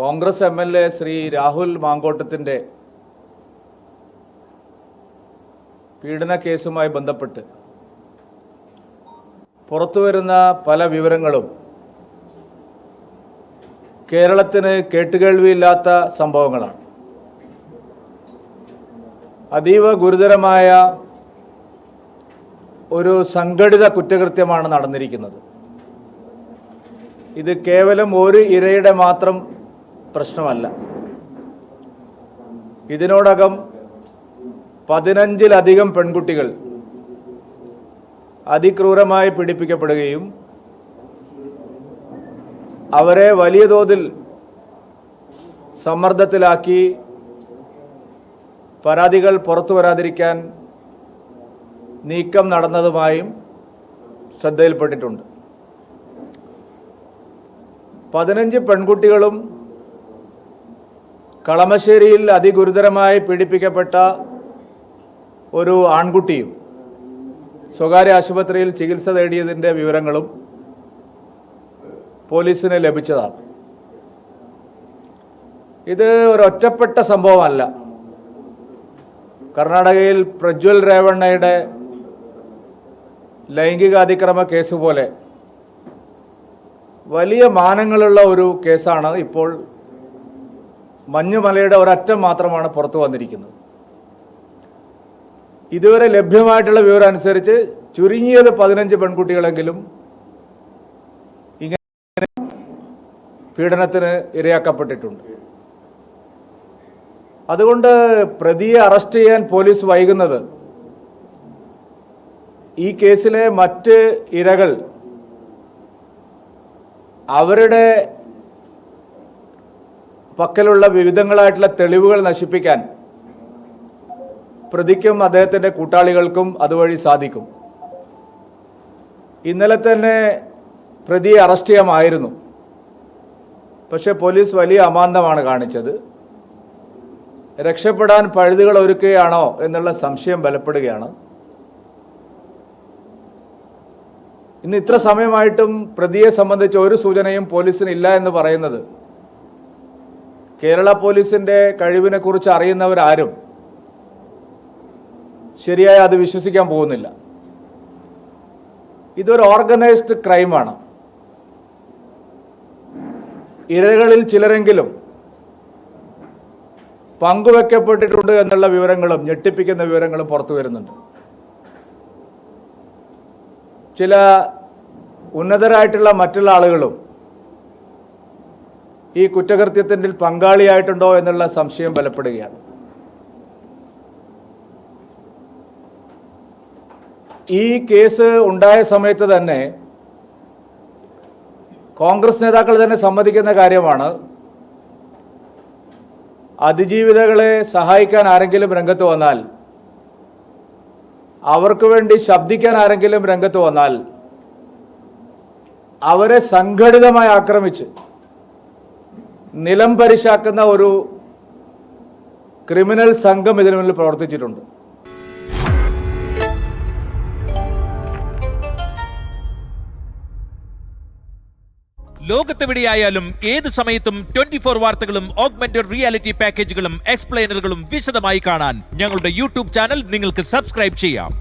Congress MLA Shri Rahul മാങ്കോട്ടത്തിൻ്റെ പീഡന കേസുമായി ബന്ധപ്പെട്ട് പുറത്തുവരുന്ന പല വിവരങ്ങളും കേരളത്തിന് കേട്ടുകേൾവിയില്ലാത്ത സംഭവങ്ങളാണ്. അതീവ ഗുരുതരമായ ഒരു സംഘടിത കുറ്റകൃത്യമാണ് നടന്നിരിക്കുന്നത്. ഇത് കേവലം ഒരു ഇരയുടെ മാത്രം പ്രശ്നമല്ല. ഇതിനോടകം 15-ലധികം പെൺകുട്ടികൾ അതിക്രൂരമായി പീഡിപ്പിക്കപ്പെടുകയും അവരെ വലിയ തോതിൽ സമ്മർദ്ദത്തിലാക്കി പരാതികൾ പുറത്തു വരാതിരിക്കാൻ നീക്കം നടന്നതുമായും ശ്രദ്ധയിൽപ്പെട്ടിട്ടുണ്ട്. 15 പെൺകുട്ടികളും കളമശ്ശേരിയിൽ അതിഗുരുതരമായി പീഡിപ്പിക്കപ്പെട്ട ഒരു ആൺകുട്ടിയും സ്വകാര്യ ആശുപത്രിയിൽ ചികിത്സ തേടിയതിൻ്റെ വിവരങ്ങളും പോലീസിന് ലഭിച്ചതാണ്. ഇത് ഒരൊറ്റപ്പെട്ട സംഭവമല്ല. കർണാടകയിൽ പ്രജ്വൽ രേവണ്ണയുടെ ലൈംഗികാതിക്രമ കേസ് പോലെ വലിയ മാനങ്ങളുള്ള ഒരു കേസാണ് ഇപ്പോൾ മഞ്ഞുമലയുടെ ഒരറ്റം മാത്രമാണ് പുറത്തു വന്നിരിക്കുന്നത്. ഇതുവരെ ലഭ്യമായിട്ടുള്ള വിവരം അനുസരിച്ച് ചുരുങ്ങിയത് 15 പെൺകുട്ടികളെങ്കിലും ഇങ്ങനെ പീഡനത്തിന് ഇരയാക്കപ്പെട്ടിട്ടുണ്ട്. അതുകൊണ്ട് പ്രതിയെ അറസ്റ്റ് ചെയ്യാൻ പോലീസ് വൈകുന്നത് ഈ കേസിലെ മറ്റ് ഇരകൾ അവരുടെ പക്കലുള്ള വിവിധങ്ങളായിട്ടുള്ള തെളിവുകൾ നശിപ്പിക്കാൻ പ്രതിക്കും അദ്ദേഹത്തിൻ്റെ കൂട്ടാളികൾക്കും അതുവഴി സാധിക്കും. ഇന്നലെ തന്നെ പ്രതിയെ അറസ്റ്റ് ചെയ്യാമായിരുന്നു. പക്ഷേ പോലീസ് വലിയ അമാന്തമാണ് കാണിച്ചത്. രക്ഷപ്പെടാൻ പഴുതുകൾ ഒരുക്കുകയാണോ എന്നുള്ള സംശയം ബലപ്പെടുകയാണ്. ഇന്ന് ഇത്ര സമയമായിട്ടും പ്രതിയെ സംബന്ധിച്ച് ഒരു സൂചനയും പോലീസിന് ഇല്ല എന്ന് പറയുന്നത് കേരള പോലീസിൻ്റെ കഴിവിനെക്കുറിച്ച് അറിയുന്നവരാരും ശരിയായി അത് വിശ്വസിക്കാൻ പോകുന്നില്ല. ഇതൊരു ഓർഗനൈസ്ഡ് ക്രൈമാണ്. ഇരകളിൽ ചിലരെങ്കിലും പങ്കുവെക്കപ്പെട്ടിട്ടുണ്ട് എന്നുള്ള വിവരങ്ങളും ഞെട്ടിപ്പിക്കുന്ന വിവരങ്ങളും പുറത്തു വരുന്നുണ്ട്. ചില ഉന്നതരായിട്ടുള്ള മറ്റുള്ള ആളുകളും ഈ കുറ്റകൃത്യത്തിൽ പങ്കാളിയായിട്ടുണ്ടോ എന്നുള്ള സംശയം ബലപ്പെടുകയാണ്. ഈ കേസ് ഉണ്ടായ സമയത്ത് തന്നെ കോൺഗ്രസ് നേതാക്കൾ തന്നെ സമ്മതിക്കുന്ന കാര്യമാണ്, അതിജീവിതകളെ സഹായിക്കാൻ ആരെങ്കിലും രംഗത്ത് വന്നാൽ, അവർക്ക് വേണ്ടി ശബ്ദിക്കാൻ ആരെങ്കിലും രംഗത്ത് വന്നാൽ അവരെ സംഘടിതമായി ആക്രമിച്ച് നിലം പരിശാക്കുന്ന ഒരു ക്രിമിനൽ സംഘം ഇതിനു മുന്നിൽ പ്രവർത്തിച്ചിട്ടുണ്ട്. ലോകത്തെവിടെയായാലും ഏത് സമയത്തും 24 വാർത്തകളും ഓഗ്മെന്റഡ് റിയാലിറ്റി പാക്കേജുകളും എക്സ്പ്ലെയിനറുകളും വിശദമായി കാണാൻ ഞങ്ങളുടെ യൂട്യൂബ് ചാനൽ നിങ്ങൾക്ക് സബ്സ്ക്രൈബ് ചെയ്യാം.